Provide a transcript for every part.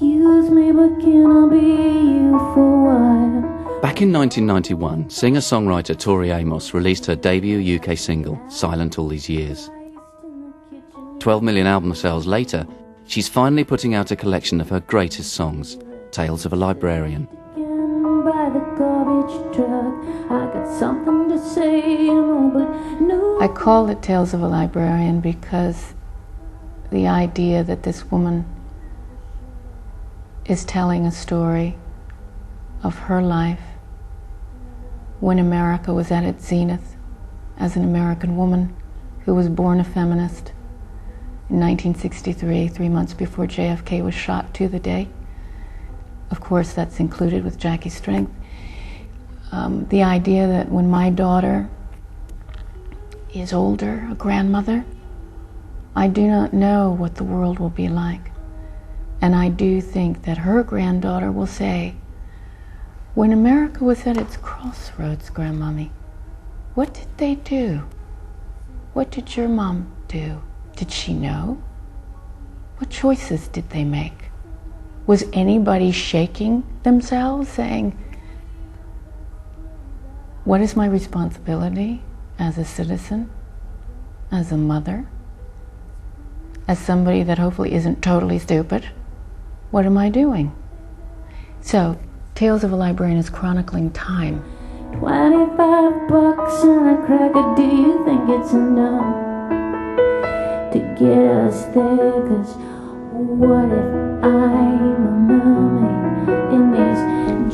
Excuse me, but can I be you for a while? Back in 1991, singer-songwriter Tori Amos released her debut UK single, Silent All These Years. 12 million album sales later, she's finally putting out a collection of her greatest songs, Tales of a Librarian. By the garbage truck, I got something to say, but no. I call it Tales of a Librarian because the idea that this woman is telling a story of her life when America was at its zenith as an American woman who was born a feminist in 1963, 3 months before JFK was shot to the day. Of course, that's included with Jackie's Strength. The idea that when my daughter is older, a grandmother, I do not know what the world will be like. And I do think that her granddaughter will say, when America was at its crossroads, Grandmommy, what did they do? What did your mom do? Did she know? What choices did they make? Was anybody shaking themselves, saying, what is my responsibility as a citizen, as a mother, as somebody that hopefully isn't totally stupid? What am I doing? So, Tales of a Librarian is chronicling time. 25 bucks and a cracker, do you think it's enough to get us there? 'Cause what if I'm a mermaid in these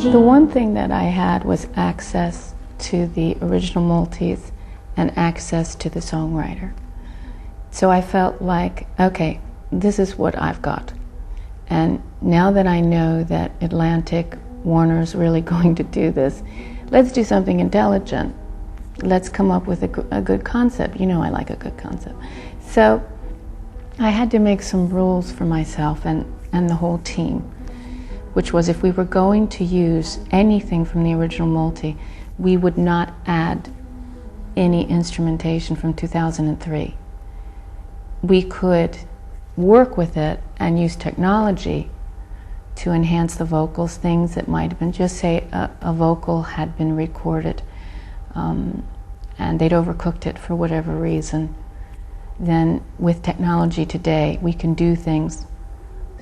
jeans? The one thing that I had was access to the original multis and access to the songwriter. So I felt like, okay, this is what I've got. And now that I know that Atlantic, Warner's really going to do this, let's do something intelligent. Let's come up with a good concept. You know I like a good concept. So I had to make some rules for myself and the whole team, which was if we were going to use anything from the original multi, we would not add any instrumentation from 2003. We could work with it and use technology to enhance the vocals, things that might have been, just say a vocal had been recorded and they'd overcooked it for whatever reason. Then with technology today, we can do things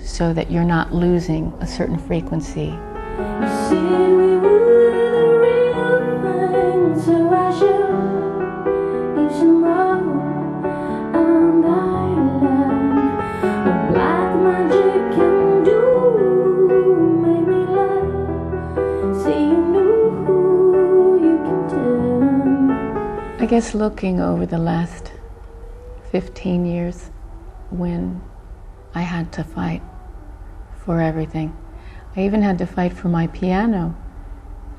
so that you're not losing a certain frequency. You see, we were the real thing, so I should you some more on the island. What black magic can do, made me laugh. See, you knew who you can tell. I guess looking over the last 15 years when I had to fight for everything. I even had to fight for my piano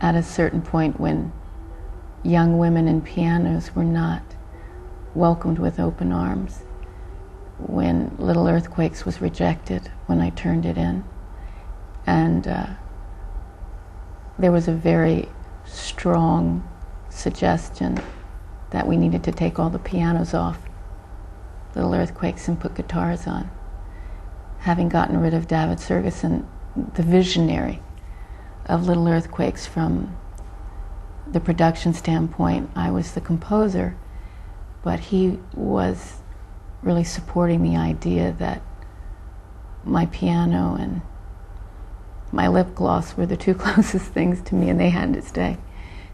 at a certain point when young women in pianos were not welcomed with open arms, when Little Earthquakes was rejected when I turned it in. And there was a very strong suggestion that we needed to take all the pianos off Little Earthquakes and put guitars on. Having gotten rid of David Sergeson, the visionary of Little Earthquakes from the production standpoint, I was the composer, but he was really supporting the idea that my piano and my lip gloss were the two closest things to me, and they had to stay.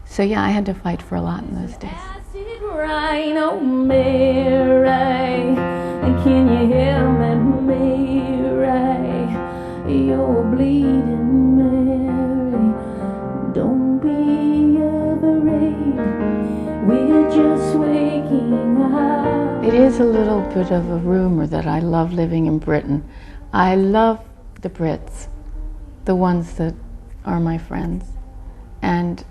So yeah, I had to fight for a lot in those days. Rain, oh Mary, and can you hear me, Mary? You're bleeding, Mary. Don't be afraid. We're just waking up. It is a little bit of a rumor that I love living in Britain. I love the Brits, the ones that are my friends, and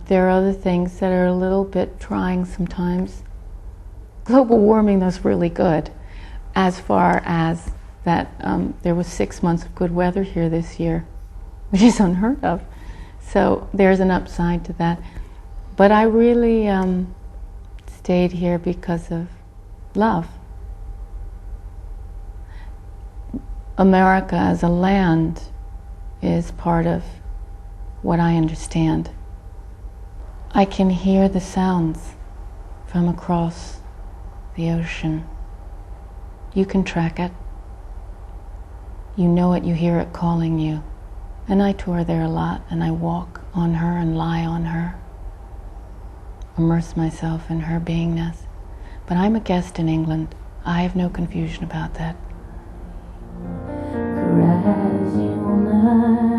there are other things that are a little bit trying sometimes. Global warming, that's really good, as far as that there was 6 months of good weather here this year, which is unheard of. So there's an upside to that. But I really stayed here because of love. America as a land is part of what I understand. I can hear the sounds from across the ocean. You can track it. You know it, you hear it calling you. And I tour there a lot, and I walk on her and lie on her, immerse myself in her beingness. But I'm a guest in England. I have no confusion about that. Cries all night.